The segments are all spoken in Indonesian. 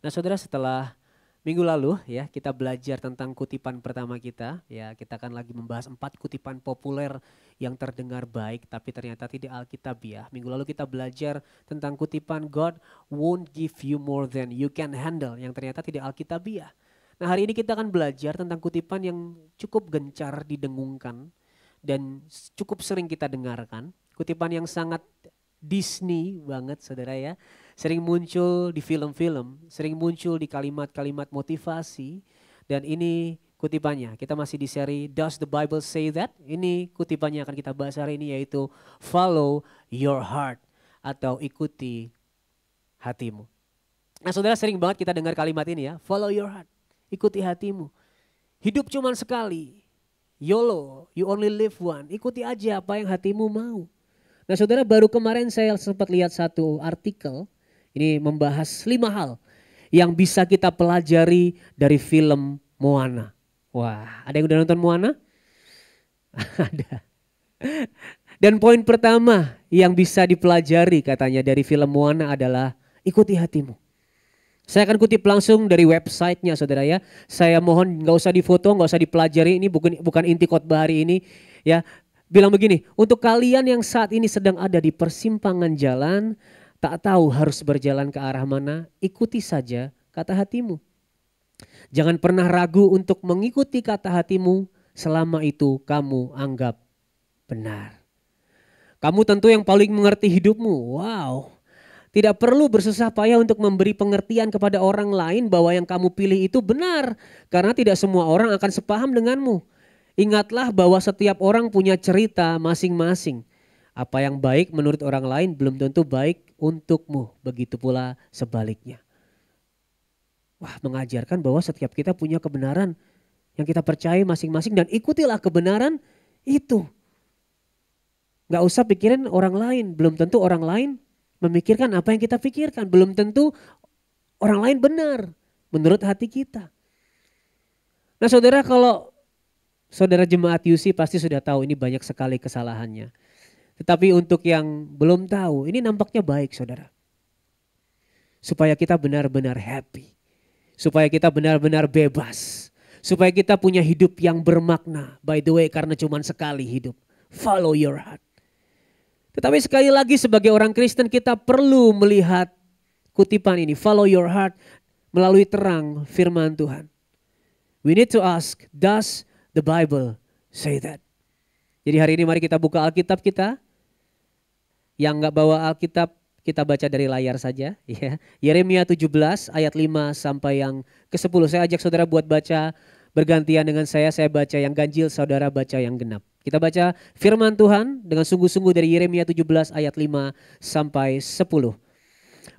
Nah, saudara, setelah minggu lalu ya kita belajar tentang kutipan pertama kita, ya kita akan lagi membahas 4 kutipan populer yang terdengar baik tapi ternyata tidak alkitabiah. Minggu lalu kita belajar tentang kutipan God won't give you more than you can handle yang ternyata tidak alkitabiah. Nah, hari ini kita akan belajar tentang kutipan yang cukup gencar didengungkan dan cukup sering kita dengarkan. Kutipan yang sangat Disney banget saudara ya. Sering muncul di film-film, sering muncul di kalimat-kalimat motivasi. Dan ini kutipannya, kita masih di seri Does the Bible Say That? Ini kutipannya akan kita bahas hari ini yaitu Follow Your Heart atau ikuti hatimu. Nah, saudara, sering banget kita dengar kalimat ini ya, Follow Your Heart, ikuti hatimu. Hidup cuma sekali, YOLO, you only live one, ikuti aja apa yang hatimu mau. Nah, saudara, baru kemarin saya sempat lihat satu artikel, ini membahas 5 hal yang bisa kita pelajari dari film Moana. Wah, ada yang udah nonton Moana? Ada. Dan poin pertama yang bisa dipelajari katanya dari film Moana adalah ikuti hatimu. Saya akan kutip langsung dari websitenya saudara ya. Saya mohon nggak usah difoto, nggak usah dipelajari. Ini bukan inti khotbah hari ini ya. Bilang begini, untuk kalian yang saat ini sedang ada di persimpangan jalan, tak tahu harus berjalan ke arah mana, ikuti saja kata hatimu. Jangan pernah ragu untuk mengikuti kata hatimu selama itu kamu anggap benar. Kamu tentu yang paling mengerti hidupmu. Wow. Tidak perlu bersusah payah untuk memberi pengertian kepada orang lain bahwa yang kamu pilih itu benar. Karena tidak semua orang akan sepaham denganmu. Ingatlah bahwa setiap orang punya cerita masing-masing. Apa yang baik menurut orang lain belum tentu baik untukmu. Begitu pula sebaliknya. Wah, mengajarkan bahwa setiap kita punya kebenaran yang kita percaya masing-masing. Dan ikutilah kebenaran itu. Gak usah pikirin orang lain. Belum tentu orang lain memikirkan apa yang kita pikirkan. Belum tentu orang lain benar menurut hati kita. Nah, saudara, kalau saudara jemaat UC pasti sudah tahu ini banyak sekali kesalahannya. Tetapi untuk yang belum tahu, ini nampaknya baik saudara. Supaya kita benar-benar happy. Supaya kita benar-benar bebas. Supaya kita punya hidup yang bermakna. By the way, karena cuma sekali hidup. Follow your heart. Tetapi sekali lagi sebagai orang Kristen kita perlu melihat kutipan ini. Follow your heart melalui terang firman Tuhan. We need to ask, does the Bible say that? Jadi hari ini mari kita buka Alkitab kita. Yang gak bawa Alkitab kita baca dari layar saja. Ya. Yeremia 17 ayat 5 sampai yang ke-10. Saya ajak saudara buat baca bergantian dengan saya baca yang ganjil, saudara baca yang genap. Kita baca firman Tuhan dengan sungguh-sungguh dari Yeremia 17 ayat 5 sampai 10.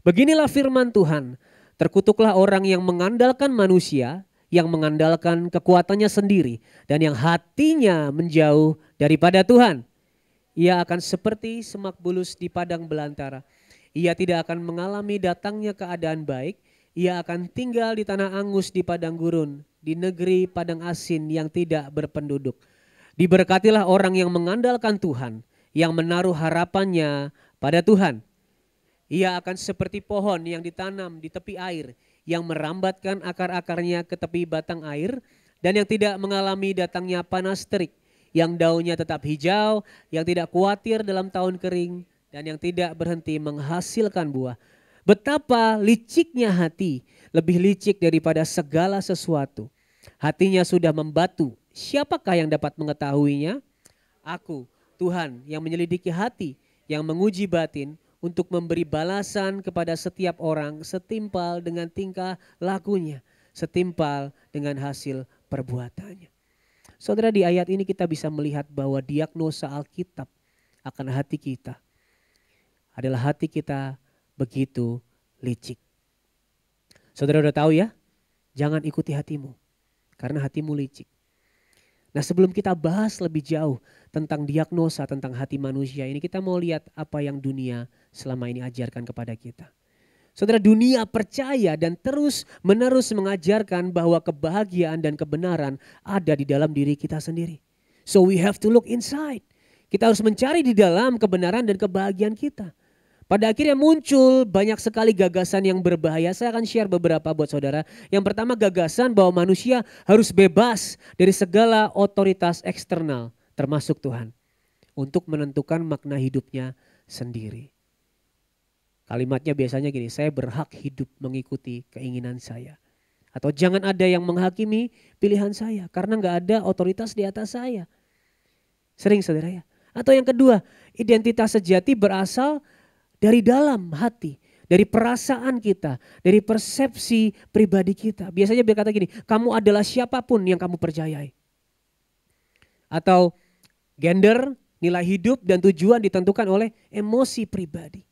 Beginilah firman Tuhan, terkutuklah orang yang mengandalkan manusia, yang mengandalkan kekuatannya sendiri, dan yang hatinya menjauh daripada Tuhan. Ia akan seperti semak bulus di padang belantara. Ia tidak akan mengalami datangnya keadaan baik. Ia akan tinggal di tanah angus di padang gurun, di negeri padang asin yang tidak berpenduduk. Diberkatilah orang yang mengandalkan Tuhan, yang menaruh harapannya pada Tuhan. Ia akan seperti pohon yang ditanam di tepi air, yang merambatkan akar-akarnya ke tepi batang air, dan yang tidak mengalami datangnya panas terik, yang daunnya tetap hijau, yang tidak khawatir dalam tahun kering, dan yang tidak berhenti menghasilkan buah. Betapa liciknya hati, lebih licik daripada segala sesuatu. Hatinya sudah membatu. Siapakah yang dapat mengetahuinya? Aku, Tuhan yang menyelidiki hati, yang menguji batin untuk memberi balasan kepada setiap orang setimpal dengan tingkah lakunya, setimpal dengan hasil perbuatannya. Saudara, di ayat ini kita bisa melihat bahwa diagnosa Alkitab akan hati kita adalah hati kita begitu licik. Saudara udah tahu ya, jangan ikuti hatimu karena hatimu licik. Nah, sebelum kita bahas lebih jauh tentang diagnosa tentang hati manusia ini, kita mau lihat apa yang dunia selama ini ajarkan kepada kita. Saudara, dunia percaya dan terus menerus mengajarkan bahwa kebahagiaan dan kebenaran ada di dalam diri kita sendiri. So we have to look inside. Kita harus mencari di dalam kebenaran dan kebahagiaan kita. Pada akhirnya muncul banyak sekali gagasan yang berbahaya. Saya akan share beberapa buat saudara. Yang pertama, gagasan bahwa manusia harus bebas dari segala otoritas eksternal termasuk Tuhan untuk menentukan makna hidupnya sendiri. Kalimatnya biasanya gini, saya berhak hidup mengikuti keinginan saya. Atau jangan ada yang menghakimi pilihan saya karena gak ada otoritas di atas saya. Sering saudara ya. Atau yang kedua, identitas sejati berasal dari dalam hati, dari perasaan kita, dari persepsi pribadi kita. Biasanya berkata gini, kamu adalah siapapun yang kamu percayai. Atau gender, nilai hidup dan tujuan ditentukan oleh emosi pribadi.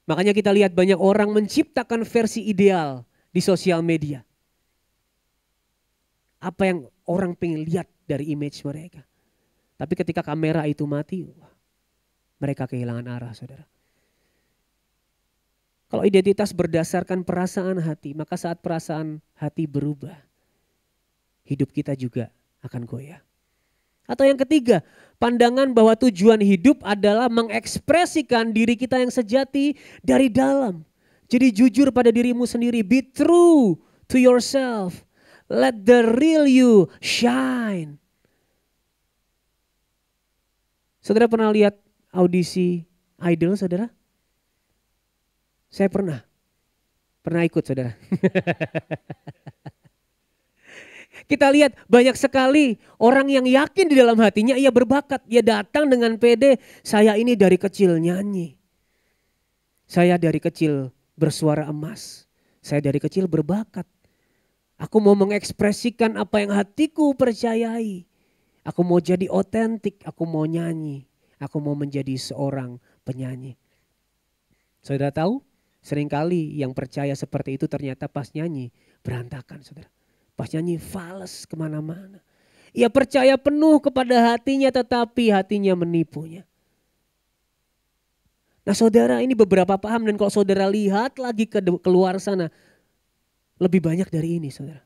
Makanya kita lihat banyak orang menciptakan versi ideal di sosial media. Apa yang orang pengen lihat dari image mereka. Tapi ketika kamera itu mati, mereka kehilangan arah saudara. Kalau identitas berdasarkan perasaan hati, maka saat perasaan hati berubah, hidup kita juga akan goyah. Atau yang ketiga, pandangan bahwa tujuan hidup adalah mengekspresikan diri kita yang sejati dari dalam. Jadi jujur pada dirimu sendiri, be true to yourself. Let the real you shine. Saudara pernah lihat audisi Idol saudara? Saya pernah ikut saudara. Kita lihat banyak sekali orang yang yakin di dalam hatinya ia berbakat. Ia datang dengan pede, saya ini dari kecil nyanyi. Saya dari kecil bersuara emas. Saya dari kecil berbakat. Aku mau mengekspresikan apa yang hatiku percayai. Aku mau jadi otentik, aku mau nyanyi. Aku mau menjadi seorang penyanyi. Saudara tahu? Seringkali yang percaya seperti itu ternyata pas nyanyi berantakan saudara. Pas nyanyi fales kemana-mana. Ia percaya penuh kepada hatinya tetapi hatinya menipunya. Nah saudara ini beberapa paham dan kalau saudara lihat lagi keluar sana. Lebih banyak dari ini saudara.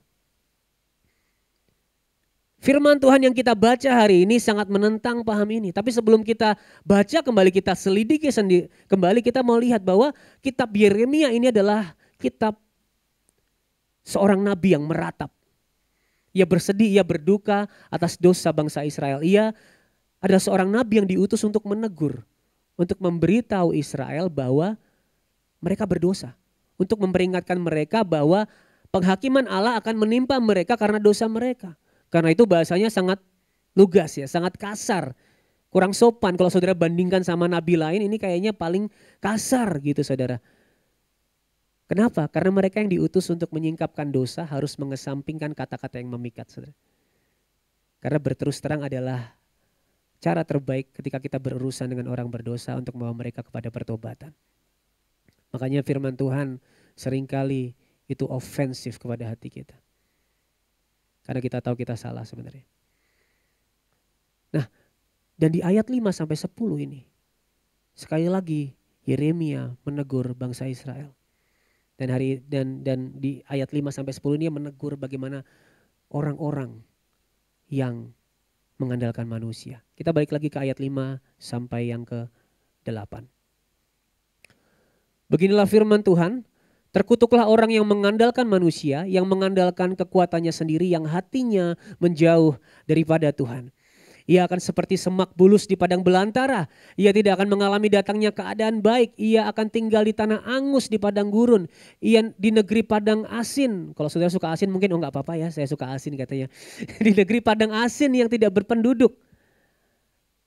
Firman Tuhan yang kita baca hari ini sangat menentang paham ini. Tapi sebelum kita baca kembali, kita selidiki sendiri. Kembali kita mau lihat bahwa kitab Yeremia ini adalah kitab seorang nabi yang meratap. Ia bersedih, ia berduka atas dosa bangsa Israel. Ia adalah seorang nabi yang diutus untuk menegur. Untuk memberitahu Israel bahwa mereka berdosa. Untuk memperingatkan mereka bahwa penghakiman Allah akan menimpa mereka karena dosa mereka. Karena itu bahasanya sangat lugas ya, sangat kasar. Kurang sopan kalau saudara bandingkan sama nabi lain ini kayaknya paling kasar gitu saudara. Kenapa? Karena mereka yang diutus untuk menyingkapkan dosa harus mengesampingkan kata-kata yang memikat saudara. Karena berterus terang adalah cara terbaik ketika kita berurusan dengan orang berdosa untuk membawa mereka kepada pertobatan. Makanya firman Tuhan seringkali itu ofensif kepada hati kita. Karena kita tahu kita salah sebenarnya. Nah, dan di ayat 5 sampai 10 ini. Sekali lagi Yeremia menegur bangsa Israel. Dan di ayat 5 sampai 10 ini menegur bagaimana orang-orang yang mengandalkan manusia. Kita balik lagi ke ayat 5 sampai yang ke-8. Beginilah firman Tuhan. Terkutuklah orang yang mengandalkan manusia, yang mengandalkan kekuatannya sendiri, yang hatinya menjauh daripada Tuhan. Ia akan seperti semak bulus di padang belantara. Ia tidak akan mengalami datangnya keadaan baik. Ia akan tinggal di tanah angus di padang gurun. Ia di negeri padang asin. Kalau saudara suka asin mungkin enggak apa-apa ya, saya suka asin katanya. Di negeri padang asin yang tidak berpenduduk.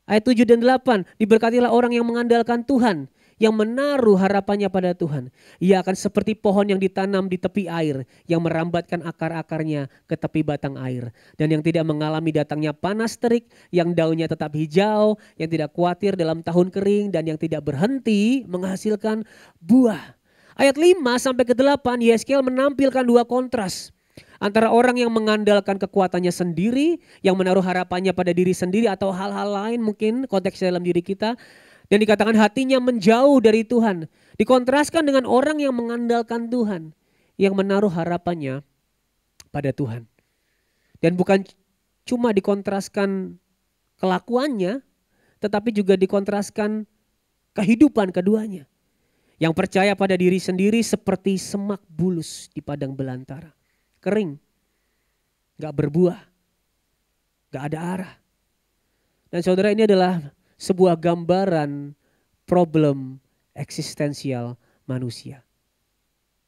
Ayat 7 dan 8, diberkatilah orang yang mengandalkan Tuhan, yang menaruh harapannya pada Tuhan. Ia akan seperti pohon yang ditanam di tepi air, yang merambatkan akar-akarnya ke tepi batang air. Dan yang tidak mengalami datangnya panas terik, yang daunnya tetap hijau, yang tidak khawatir dalam tahun kering, dan yang tidak berhenti menghasilkan buah. Ayat 5 sampai ke 8, Yeskel menampilkan dua kontras. Antara orang yang mengandalkan kekuatannya sendiri, yang menaruh harapannya pada diri sendiri atau hal-hal lain mungkin konteksnya dalam diri kita. Dan dikatakan hatinya menjauh dari Tuhan. Dikontraskan dengan orang yang mengandalkan Tuhan. Yang menaruh harapannya pada Tuhan. Dan bukan cuma dikontraskan kelakuannya, tetapi juga dikontraskan kehidupan keduanya. Yang percaya pada diri sendiri seperti semak bulus di padang belantara. Kering, gak berbuah, gak ada arah. Dan saudara, ini adalah sebuah gambaran problem eksistensial manusia.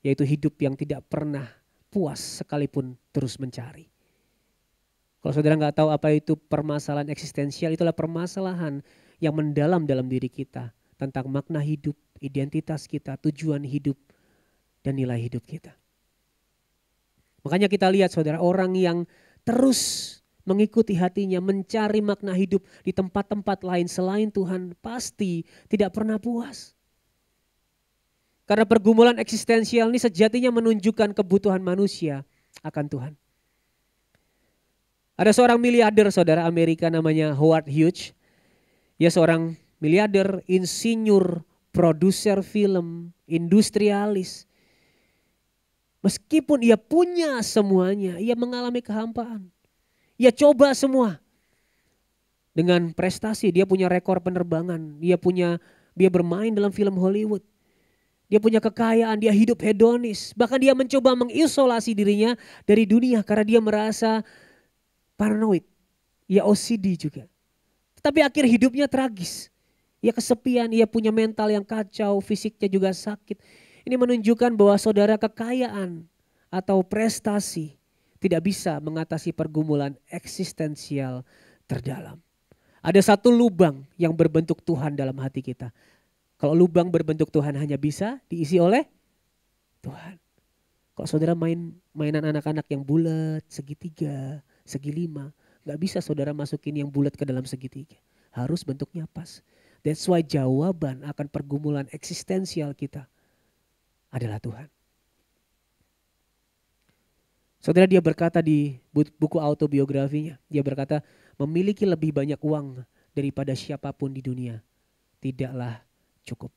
Yaitu hidup yang tidak pernah puas sekalipun terus mencari. Kalau saudara gak tahu apa itu permasalahan eksistensial, itulah permasalahan yang mendalam dalam diri kita. Tentang makna hidup, identitas kita, tujuan hidup, dan nilai hidup kita. Makanya kita lihat saudara, orang yang terus mengikuti hatinya, mencari makna hidup di tempat-tempat lain selain Tuhan, pasti tidak pernah puas. Karena pergumulan eksistensial ini sejatinya menunjukkan kebutuhan manusia akan Tuhan. Ada seorang miliarder saudara Amerika namanya Howard Hughes. Dia seorang miliarder, insinyur, produser film, industrialis. Meskipun ia punya semuanya, ia mengalami kehampaan. Ia coba semua. Dengan prestasi, dia punya rekor penerbangan, dia bermain dalam film Hollywood. Dia punya kekayaan, dia hidup hedonis. Bahkan dia mencoba mengisolasi dirinya dari dunia karena dia merasa paranoid. Ia OCD juga. Tetapi akhir hidupnya tragis. Ia kesepian, ia punya mental yang kacau, fisiknya juga sakit. Ini menunjukkan bahwa saudara, kekayaan atau prestasi tidak bisa mengatasi pergumulan eksistensial terdalam. Ada satu lubang yang berbentuk Tuhan dalam hati kita. Kalau lubang berbentuk Tuhan hanya bisa diisi oleh Tuhan. Kalau saudara mainan anak-anak yang bulat, segitiga, segi lima, gak bisa saudara masukin yang bulat ke dalam segitiga. Harus bentuknya pas. That's why jawaban akan pergumulan eksistensial kita adalah Tuhan. Saudara, dia berkata di buku autobiografinya, dia berkata, memiliki lebih banyak uang daripada siapapun di dunia tidaklah cukup.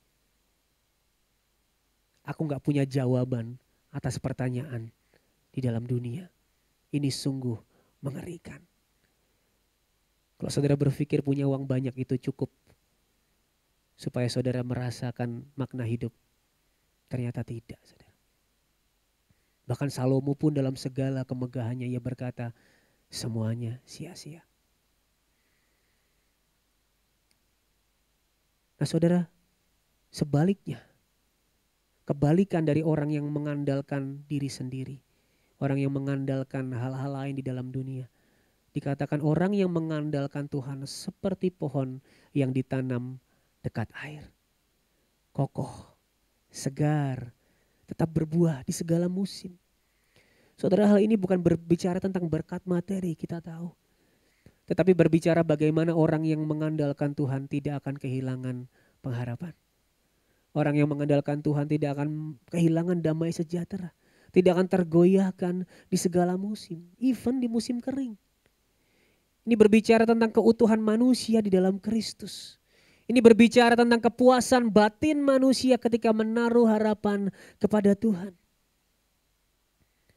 Aku gak punya jawaban atas pertanyaan di dalam dunia. Ini sungguh mengerikan. Kalau saudara berpikir punya uang banyak itu cukup supaya saudara merasakan makna hidup, ternyata tidak, saudara. Bahkan Salomo pun dalam segala kemegahannya ia berkata, semuanya sia-sia. Nah saudara, sebaliknya, kebalikan dari orang yang mengandalkan diri sendiri, orang yang mengandalkan hal-hal lain di dalam dunia. Dikatakan orang yang mengandalkan Tuhan seperti pohon yang ditanam dekat air. Kokoh, segar, tetap berbuah di segala musim. Saudara, hal ini bukan berbicara tentang berkat materi, kita tahu. Tetapi berbicara bagaimana orang yang mengandalkan Tuhan tidak akan kehilangan pengharapan. Orang yang mengandalkan Tuhan tidak akan kehilangan damai sejahtera. Tidak akan tergoyahkan di segala musim, even di musim kering. Ini berbicara tentang keutuhan manusia di dalam Kristus. Ini berbicara tentang kepuasan batin manusia ketika menaruh harapan kepada Tuhan.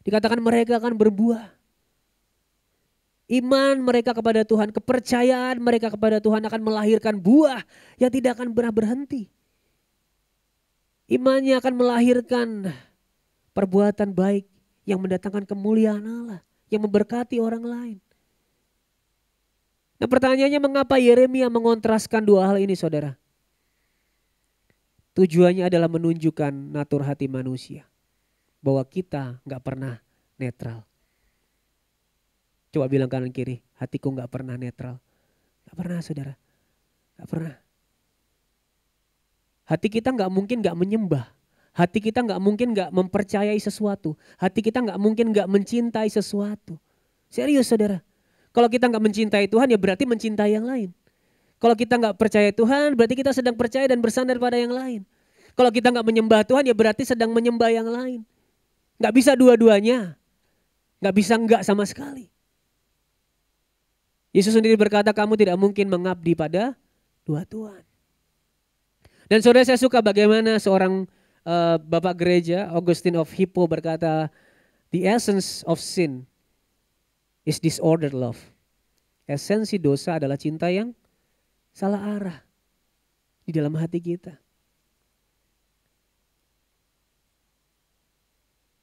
Dikatakan mereka akan berbuah. Iman mereka kepada Tuhan, kepercayaan mereka kepada Tuhan akan melahirkan buah yang tidak akan pernah berhenti. Imannya akan melahirkan perbuatan baik yang mendatangkan kemuliaan Allah, yang memberkati orang lain. Nah pertanyaannya, mengapa Yeremia mengontraskan dua hal ini saudara? Tujuannya adalah menunjukkan natur hati manusia. Bahwa kita gak pernah netral. Coba bilang kanan kiri, hatiku gak pernah netral. Gak pernah saudara, gak pernah. Hati kita gak mungkin gak menyembah. Hati kita gak mungkin gak mempercayai sesuatu. Hati kita gak mungkin gak mencintai sesuatu. Serius saudara. Kalau kita gak mencintai Tuhan ya berarti mencintai yang lain. Kalau kita gak percaya Tuhan berarti kita sedang percaya dan bersandar pada yang lain. Kalau kita gak menyembah Tuhan ya berarti sedang menyembah yang lain. Gak bisa dua-duanya. Gak bisa enggak sama sekali. Yesus sendiri berkata kamu tidak mungkin mengabdi pada dua Tuhan. Dan saudara, saya suka bagaimana seorang bapak gereja Augustine of Hippo berkata, the essence of sin is disordered love. Esensi dosa adalah cinta yang salah arah. di dalam hati kita.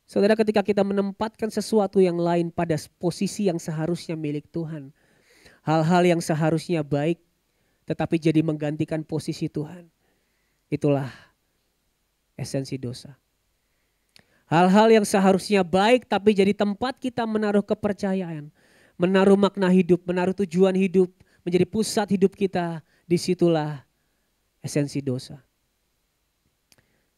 Saudara, ketika kita menempatkan sesuatu yang lain pada posisi yang seharusnya milik Tuhan, hal-hal yang seharusnya baik tetapi jadi menggantikan posisi Tuhan, itulah esensi dosa. Hal-hal yang seharusnya baik tapi jadi tempat kita menaruh kepercayaan, menaruh makna hidup, menaruh tujuan hidup, menjadi pusat hidup kita, disitulah esensi dosa.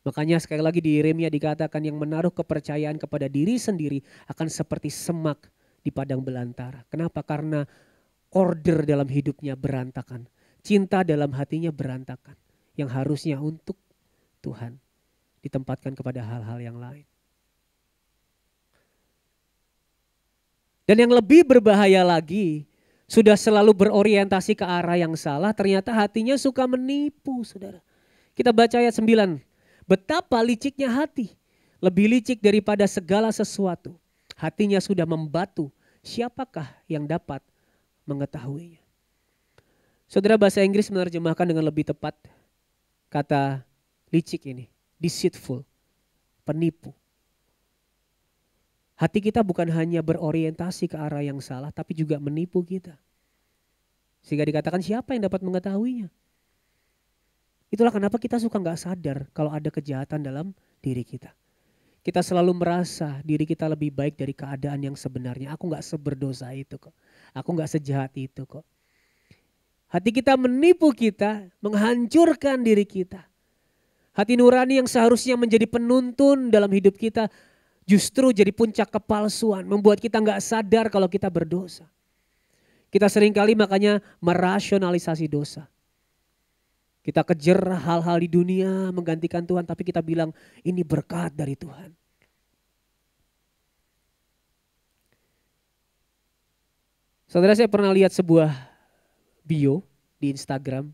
Makanya sekali lagi di Yeremia dikatakan yang menaruh kepercayaan kepada diri sendiri akan seperti semak di padang belantara. Kenapa? Karena order dalam hidupnya berantakan. Cinta dalam hatinya berantakan. Yang harusnya untuk Tuhan ditempatkan kepada hal-hal yang lain. Dan yang lebih berbahaya lagi, sudah selalu berorientasi ke arah yang salah, ternyata hatinya suka menipu, saudara. Kita baca ayat 9. Betapa liciknya hati, lebih licik daripada segala sesuatu. Hatinya sudah membatu, siapakah yang dapat mengetahuinya? Saudara, bahasa Inggris menerjemahkan dengan lebih tepat kata licik ini, deceitful, penipu. Hati kita bukan hanya berorientasi ke arah yang salah, tapi juga menipu kita. Sehingga dikatakan siapa yang dapat mengetahuinya? Itulah kenapa kita suka gak sadar kalau ada kejahatan dalam diri kita. Kita selalu merasa diri kita lebih baik dari keadaan yang sebenarnya. Aku gak seberdosa itu kok. Aku gak sejahat itu kok. Hati kita menipu kita, menghancurkan diri kita. Hati nurani yang seharusnya menjadi penuntun dalam hidup kita justru jadi puncak kepalsuan. Membuat kita gak sadar kalau kita berdosa. Kita seringkali makanya merasionalisasi dosa. Kita kejar hal-hal di dunia menggantikan Tuhan, tapi kita bilang ini berkat dari Tuhan. Saudara, saya pernah lihat sebuah bio di Instagram.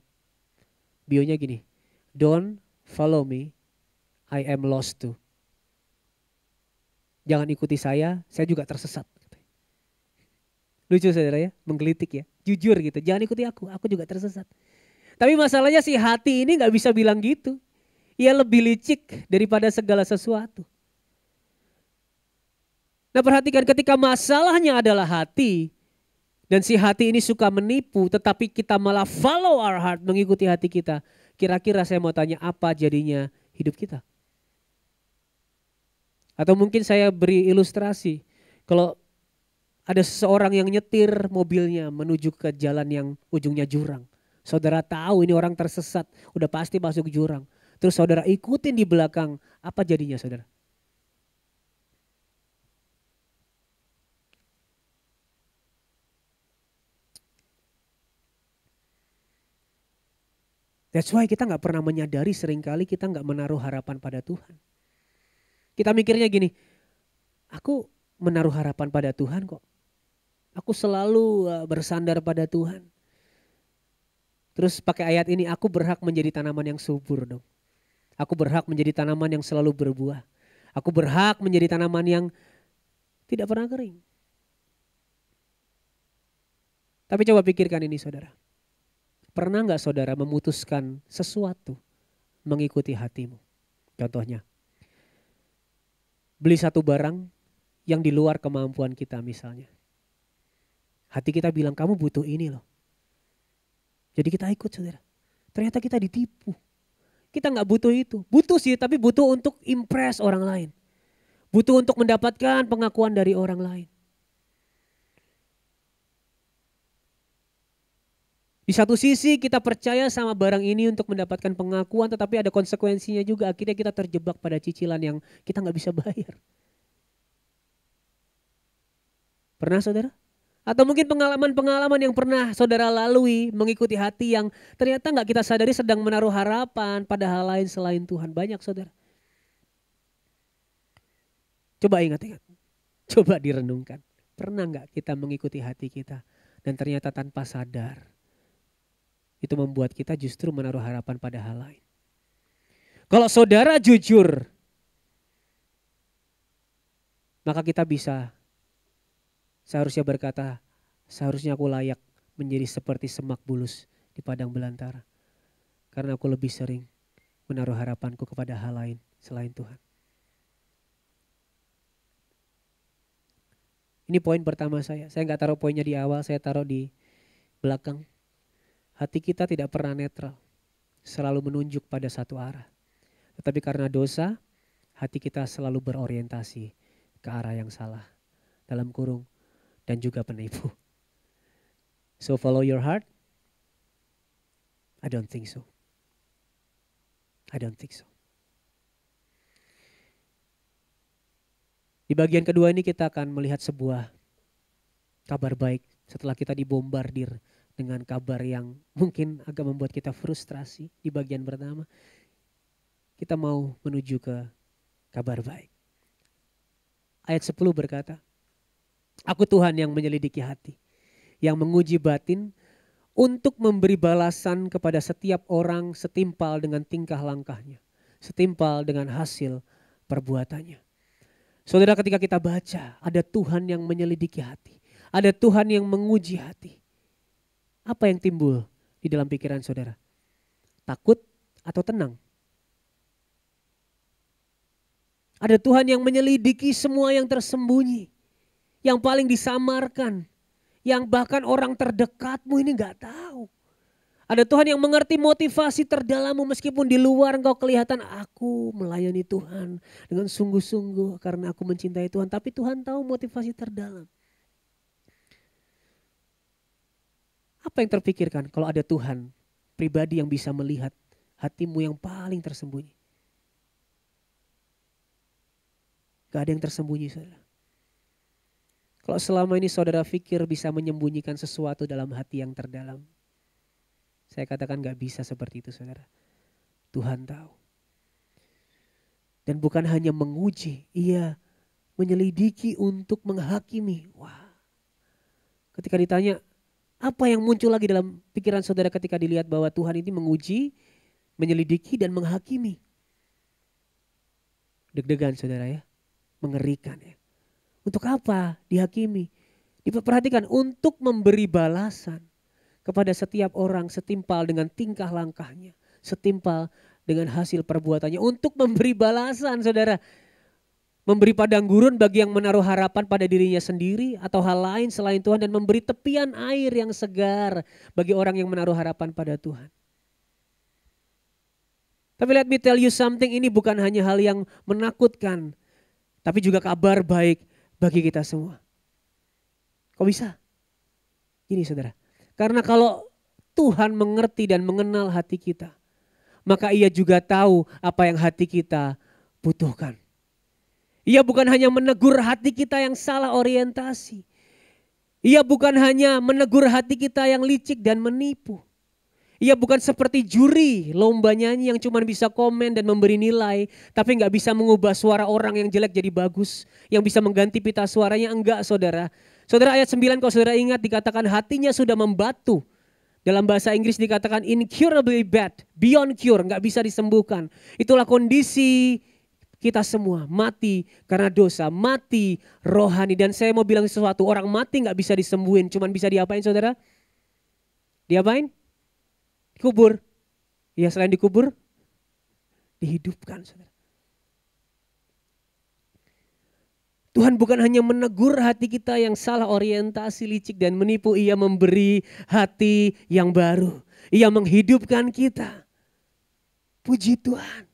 Bionya gini, don't follow me, I am lost too. Jangan ikuti saya juga tersesat. Lucu saudara ya, menggelitik ya, jujur gitu, jangan ikuti aku juga tersesat. Tapi masalahnya si hati ini gak bisa bilang gitu. Ia lebih licik daripada segala sesuatu. Nah, perhatikan ketika masalahnya adalah hati. Dan si hati ini suka menipu. Tetapi kita malah follow our heart, mengikuti hati kita. Kira-kira saya mau tanya apa jadinya hidup kita? Atau mungkin saya beri ilustrasi. Kalau ada seseorang yang nyetir mobilnya menuju ke jalan yang ujungnya jurang. Saudara tahu ini orang tersesat, udah pasti masuk jurang. Terus saudara ikutin di belakang, apa jadinya saudara? That's why kita gak pernah menyadari seringkali kita gak menaruh harapan pada Tuhan. Kita mikirnya gini, aku menaruh harapan pada Tuhan kok. Aku selalu bersandar pada Tuhan. Terus pakai ayat ini, aku berhak menjadi tanaman yang subur dong. Aku berhak menjadi tanaman yang selalu berbuah. Aku berhak menjadi tanaman yang tidak pernah kering. Tapi coba pikirkan ini saudara. Pernah gak saudara memutuskan sesuatu mengikuti hatimu? Contohnya, beli satu barang yang di luar kemampuan kita misalnya. Hati kita bilang kamu butuh ini loh. Jadi kita ikut saudara. Ternyata kita ditipu. Kita gak butuh itu. Butuh sih tapi butuh untuk impress orang lain. Butuh untuk mendapatkan pengakuan dari orang lain. Di satu sisi kita percaya sama barang ini untuk mendapatkan pengakuan. Tetapi ada konsekuensinya juga. Akhirnya kita terjebak pada cicilan yang kita gak bisa bayar. Pernah saudara? Atau mungkin pengalaman-pengalaman yang pernah saudara lalui mengikuti hati yang ternyata gak kita sadari sedang menaruh harapan pada hal lain selain Tuhan. Banyak saudara. Coba ingat-ingat. Coba direnungkan. Pernah gak kita mengikuti hati kita dan ternyata tanpa sadar itu membuat kita justru menaruh harapan pada hal lain. Kalau saudara jujur, maka kita bisa seharusnya berkata, seharusnya aku layak menjadi seperti semak bulus di padang belantara. Karena aku lebih sering menaruh harapanku kepada hal lain selain Tuhan. Ini poin pertama saya. Saya nggak taruh poinnya di awal, saya taruh di belakang. Hati kita tidak pernah netral, selalu menunjuk pada satu arah. Tetapi karena dosa, hati kita selalu berorientasi ke arah yang salah. Dalam kurung, dan juga penipu. So follow your heart? I don't think so. I don't think so. Di bagian kedua ini kita akan melihat sebuah kabar baik setelah kita dibombardir dengan kabar yang mungkin agak membuat kita frustrasi. Di bagian pertama kita mau menuju ke kabar baik. Ayat 10 berkata, aku Tuhan yang menyelidiki hati, yang menguji batin untuk memberi balasan kepada setiap orang setimpal dengan tingkah langkahnya, setimpal dengan hasil perbuatannya. Saudara, ketika kita baca, ada Tuhan yang menyelidiki hati. Ada Tuhan yang menguji hati. Apa yang timbul di dalam pikiran saudara? Takut atau tenang? Ada Tuhan yang menyelidiki semua yang tersembunyi. Yang paling disamarkan. Yang bahkan orang terdekatmu ini gak tahu. Ada Tuhan yang mengerti motivasi terdalammu meskipun di luar engkau kelihatan aku melayani Tuhan dengan sungguh-sungguh karena aku mencintai Tuhan. Tapi Tuhan tahu motivasi terdalam. Apa yang terpikirkan kalau ada Tuhan pribadi yang bisa melihat hatimu yang paling tersembunyi? Gak ada yang tersembunyi, saudara. Kalau selama ini saudara pikir bisa menyembunyikan sesuatu dalam hati yang terdalam, saya katakan gak bisa seperti itu, saudara. Tuhan tahu. Dan bukan hanya menguji, ia menyelidiki untuk menghakimi. Wah. Ketika ditanya, apa yang muncul lagi dalam pikiran saudara ketika dilihat bahwa Tuhan ini menguji, menyelidiki dan menghakimi? Deg-degan saudara ya, mengerikan ya. Untuk apa dihakimi? Diperhatikan untuk memberi balasan kepada setiap orang setimpal dengan tingkah langkahnya, setimpal dengan hasil perbuatannya, untuk memberi balasan saudara. Memberi padang gurun bagi yang menaruh harapan pada dirinya sendiri atau hal lain selain Tuhan, dan memberi tepian air yang segar bagi orang yang menaruh harapan pada Tuhan. Tapi let me tell you something, ini bukan hanya hal yang menakutkan, tapi juga kabar baik bagi kita semua. Kok bisa? Gini saudara, karena kalau Tuhan mengerti dan mengenal hati kita, maka ia juga tahu apa yang hati kita butuhkan. Ia bukan hanya menegur hati kita yang salah orientasi. Ia bukan hanya menegur hati kita yang licik dan menipu. Ia bukan seperti juri lomba nyanyi yang cuma bisa komen dan memberi nilai, tapi gak bisa mengubah suara orang yang jelek jadi bagus, yang bisa mengganti pita suaranya. Enggak saudara. Saudara, ayat 9 kalau saudara ingat dikatakan hatinya sudah membatu. Dalam bahasa Inggris dikatakan incurably bad, beyond cure, gak bisa disembuhkan. Itulah kondisi kita semua, mati karena dosa, mati rohani. Dan saya mau bilang sesuatu, orang mati gak bisa disembuhin, cuman bisa diapain saudara? Diapain? Dikubur. Ya, selain dikubur, dihidupkan saudara. Tuhan bukan hanya menegur hati kita yang salah orientasi, licik dan menipu. Ia memberi hati yang baru. Ia menghidupkan kita. Puji Tuhan.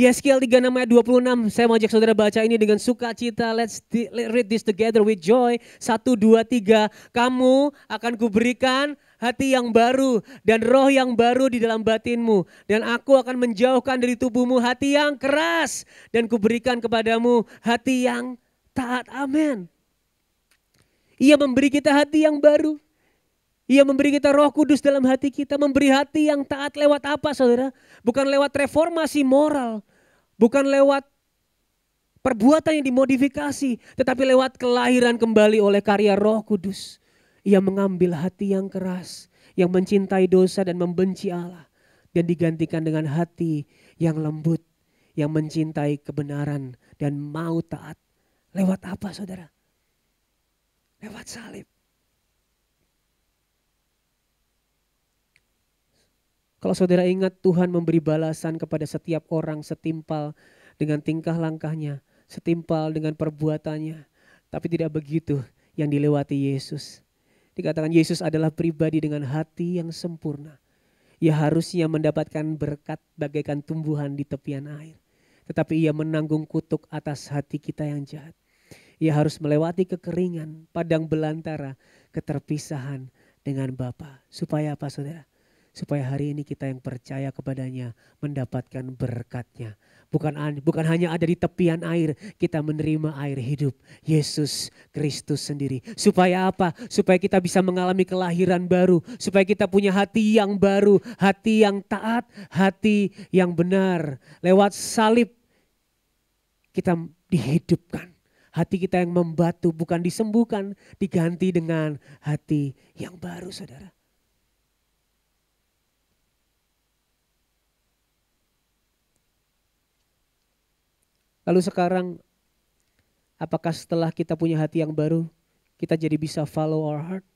Yeskiel 36 ayat 26. Saya mau ajak saudara baca ini dengan sukacita. Let's read this together with joy. 1, 2, 3. Kamu akan kuberikan hati yang baru dan roh yang baru di dalam batinmu. Dan aku akan menjauhkan dari tubuhmu hati yang keras. Dan kuberikan kepadamu hati yang taat. Amin. Ia memberi kita hati yang baru. Ia memberi kita Roh Kudus dalam hati kita. Memberi hati yang taat lewat apa saudara? Bukan lewat reformasi moral. Bukan lewat perbuatan yang dimodifikasi. Tetapi lewat kelahiran kembali oleh karya Roh Kudus. Ia mengambil hati yang keras. Yang mencintai dosa dan membenci Allah. Dan digantikan dengan hati yang lembut. Yang mencintai kebenaran dan mau taat. Lewat apa saudara? Lewat salib. Kalau saudara ingat, Tuhan memberi balasan kepada setiap orang setimpal dengan tingkah langkahnya, setimpal dengan perbuatannya. Tapi tidak begitu yang dilewati Yesus. Dikatakan Yesus adalah pribadi dengan hati yang sempurna. Ia harusnya mendapatkan berkat bagaikan tumbuhan di tepian air. Tetapi ia menanggung kutuk atas hati kita yang jahat. Ia harus melewati kekeringan, padang belantara, keterpisahan dengan Bapa. Supaya apa saudara? Supaya hari ini kita yang percaya kepadanya mendapatkan berkatnya. Bukan hanya ada di tepian air, kita menerima air hidup Yesus Kristus sendiri. Supaya apa? Supaya kita bisa mengalami kelahiran baru. Supaya kita punya hati yang baru, hati yang taat, hati yang benar. Lewat salib kita dihidupkan. Hati kita yang membatu bukan disembuhkan, diganti dengan hati yang baru saudara. Lalu sekarang, apakah setelah kita punya hati yang baru, kita jadi bisa follow our heart?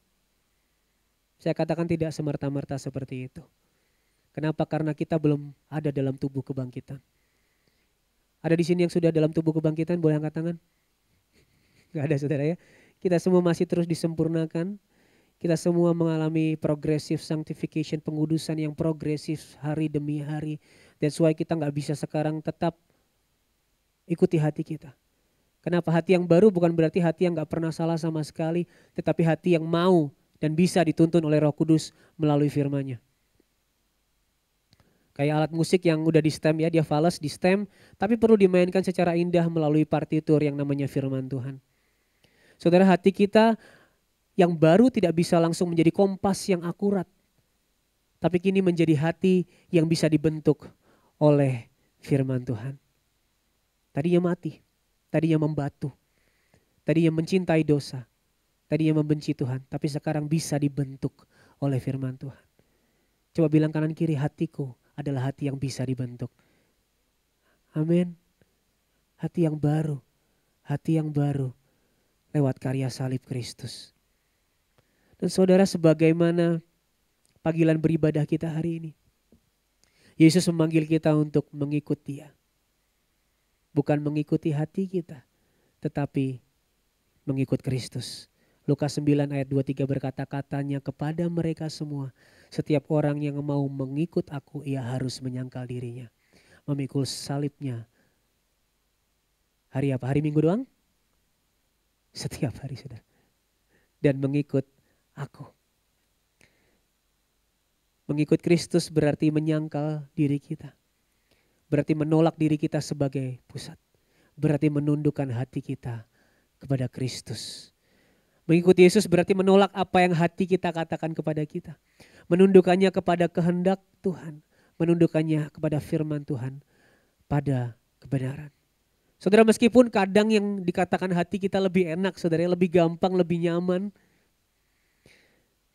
Saya katakan tidak semerta-merta seperti itu. Kenapa? Karena kita belum ada dalam tubuh kebangkitan. Ada di sini yang sudah dalam tubuh kebangkitan, boleh angkat tangan? Gak ada saudara ya. Kita semua masih terus disempurnakan. Kita semua mengalami progressive sanctification, pengudusan yang progresif hari demi hari. That's why kita gak bisa sekarang tetap ikuti hati kita. Kenapa? Hati yang baru bukan berarti hati yang gak pernah salah sama sekali, tetapi hati yang mau dan bisa dituntun oleh Roh Kudus melalui firman-Nya. Kayak alat musik yang udah di stem ya, dia fals di stem, tapi perlu dimainkan secara indah melalui partitur yang namanya firman Tuhan. Saudara, hati kita yang baru tidak bisa langsung menjadi kompas yang akurat, tapi kini menjadi hati yang bisa dibentuk oleh firman Tuhan. Tadinya mati, tadinya membatu, tadinya mencintai dosa, tadinya membenci Tuhan, tapi sekarang bisa dibentuk oleh firman Tuhan. Coba bilang kanan kiri, hatiku adalah hati yang bisa dibentuk. Amin. Hati yang baru lewat karya salib Kristus. Dan saudara, sebagaimana panggilan beribadah kita hari ini, Yesus memanggil kita untuk mengikut Dia. Bukan mengikuti hati kita, tetapi mengikut Kristus. Lukas 9 ayat 23 berkata, katanya kepada mereka semua, setiap orang yang mau mengikut aku, ia harus menyangkal dirinya, memikul salibnya. Hari apa? Hari Minggu doang? Setiap hari saudara. Dan mengikut aku. Mengikut Kristus berarti menyangkal diri kita. Berarti menolak diri kita sebagai pusat. Berarti menundukkan hati kita kepada Kristus. Mengikuti Yesus berarti menolak apa yang hati kita katakan kepada kita. Menundukkannya kepada kehendak Tuhan. Menundukkannya kepada firman Tuhan pada kebenaran. Saudara, meskipun kadang yang dikatakan hati kita lebih enak, saudara, lebih gampang, lebih nyaman.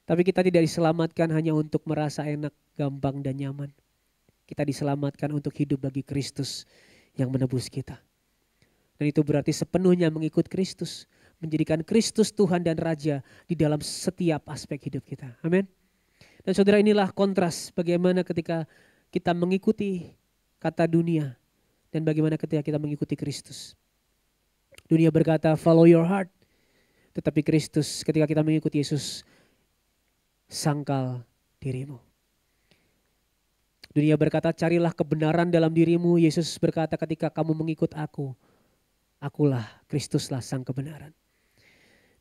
Tapi kita tidak diselamatkan hanya untuk merasa enak, gampang, dan nyaman. Kita diselamatkan untuk hidup bagi Kristus yang menebus kita. Dan itu berarti sepenuhnya mengikut Kristus. Menjadikan Kristus Tuhan dan Raja di dalam setiap aspek hidup kita. Amin. Dan saudara, inilah kontras bagaimana ketika kita mengikuti kata dunia. Dan bagaimana ketika kita mengikuti Kristus. Dunia berkata follow your heart. Tetapi Kristus ketika kita mengikuti Yesus, sangkal dirimu. Dunia berkata carilah kebenaran dalam dirimu. Yesus berkata ketika kamu mengikut aku, akulah, Kristuslah sang kebenaran.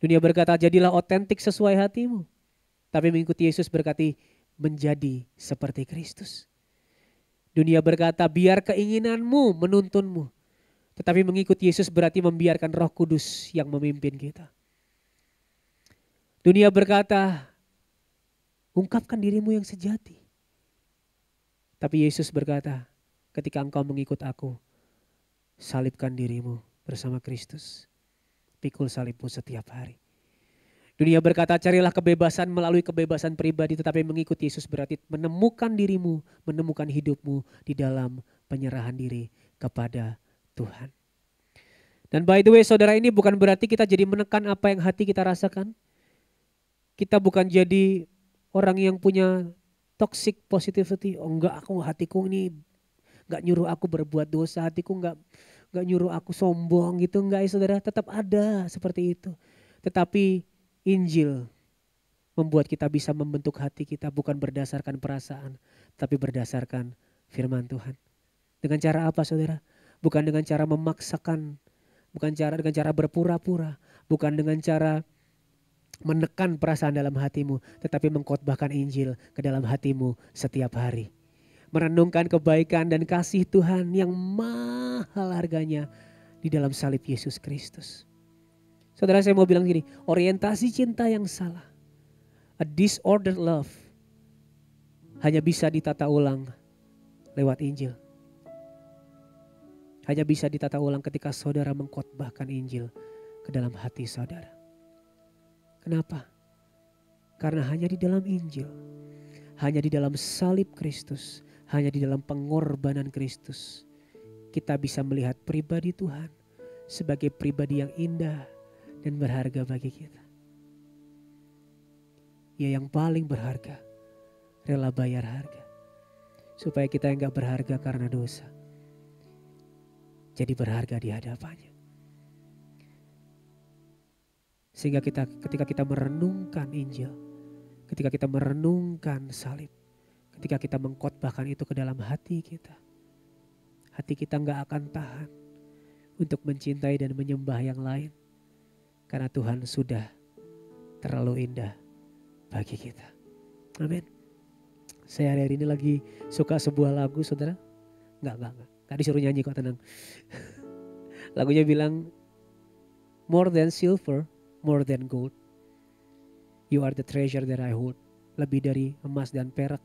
Dunia berkata jadilah otentik sesuai hatimu. Tapi mengikuti Yesus berarti menjadi seperti Kristus. Dunia berkata biar keinginanmu menuntunmu. Tetapi mengikuti Yesus berarti membiarkan Roh Kudus yang memimpin kita. Dunia berkata ungkapkan dirimu yang sejati. Tapi Yesus berkata, ketika engkau mengikut aku, salibkan dirimu bersama Kristus. Pikul salibmu setiap hari. Dunia berkata carilah kebebasan melalui kebebasan pribadi, tetapi mengikuti Yesus berarti menemukan dirimu, menemukan hidupmu di dalam penyerahan diri kepada Tuhan. Dan by the way saudara, ini bukan berarti kita jadi menekan apa yang hati kita rasakan. Kita bukan jadi orang yang punya toxic positivity. Oh enggak, aku hatiku ini enggak nyuruh aku berbuat dosa, hatiku enggak nyuruh aku sombong gitu, enggak ya saudara, tetap ada seperti itu. Tetapi Injil membuat kita bisa membentuk hati kita bukan berdasarkan perasaan, tapi berdasarkan firman Tuhan. Dengan cara apa saudara? Bukan dengan cara memaksakan, bukan dengan cara berpura-pura, bukan dengan cara menekan perasaan dalam hatimu, tetapi mengkhotbahkan Injil ke dalam hatimu setiap hari. Merenungkan kebaikan dan kasih Tuhan yang mahal harganya di dalam salib Yesus Kristus. Saudara, saya mau bilang gini, orientasi cinta yang salah, a disordered love, hanya bisa ditata ulang lewat Injil. Hanya bisa ditata ulang ketika saudara mengkhotbahkan Injil ke dalam hati saudara. Kenapa? Karena hanya di dalam Injil, hanya di dalam salib Kristus, hanya di dalam pengorbanan Kristus, kita bisa melihat pribadi Tuhan sebagai pribadi yang indah dan berharga bagi kita. Ia yang paling berharga, rela bayar harga, supaya kita yang gak berharga karena dosa, jadi berharga di hadapannya. Sehingga ketika kita merenungkan Injil, ketika kita merenungkan salib, ketika kita mengkhotbahkan itu ke dalam hati kita gak akan tahan untuk mencintai dan menyembah yang lain. Karena Tuhan sudah terlalu indah bagi kita. Amin. Saya hari ini lagi suka sebuah lagu saudara. Enggak disuruh nyanyi kok, tenang. Lagunya bilang, more than silver, more than gold, you are the treasure that I hold. Lebih dari emas dan perak,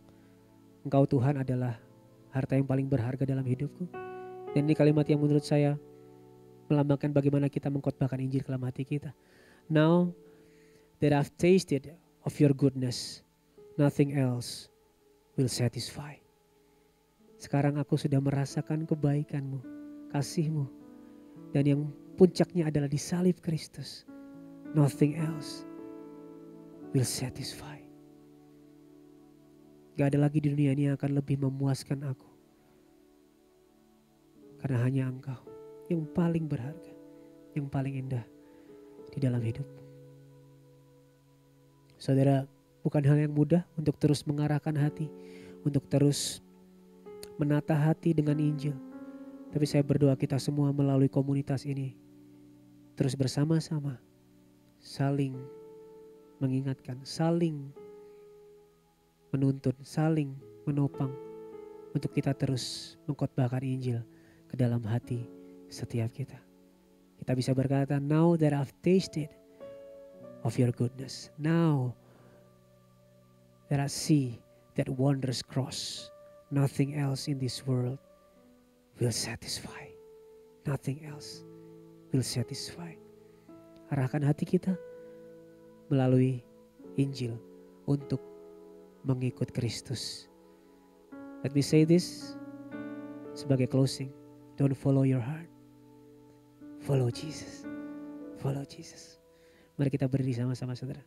Engkau Tuhan adalah harta yang paling berharga dalam hidupku. Dan ini kalimat yang menurut saya melambangkan bagaimana kita mengkhotbahkan Injil ke dalam hati kita. Now that I've tasted of your goodness, nothing else will satisfy. Sekarang aku sudah merasakan kebaikanmu, kasihmu, dan yang puncaknya adalah di salib Kristus. Nothing else will satisfy. Gak ada lagi di dunia ini yang akan lebih memuaskan aku. Karena hanya Engkau yang paling berharga, yang paling indah di dalam hidupmu. Saudara, bukan hal yang mudah untuk terus mengarahkan hati, untuk terus menata hati dengan Injil. Tapi saya berdoa kita semua melalui komunitas ini terus bersama-sama saling mengingatkan, saling menuntun, saling menopang untuk kita terus mengkhotbahkan Injil ke dalam hati setiap kita. Kita bisa berkata, now that I've tasted of your goodness, now that I see that wondrous cross, nothing else in this world will satisfy. Nothing else will satisfy. Arahkan hati kita melalui Injil untuk mengikut Kristus. Let me say this sebagai closing. Don't follow your heart. Follow Jesus. Follow Jesus. Mari kita berdiri sama-sama saudara.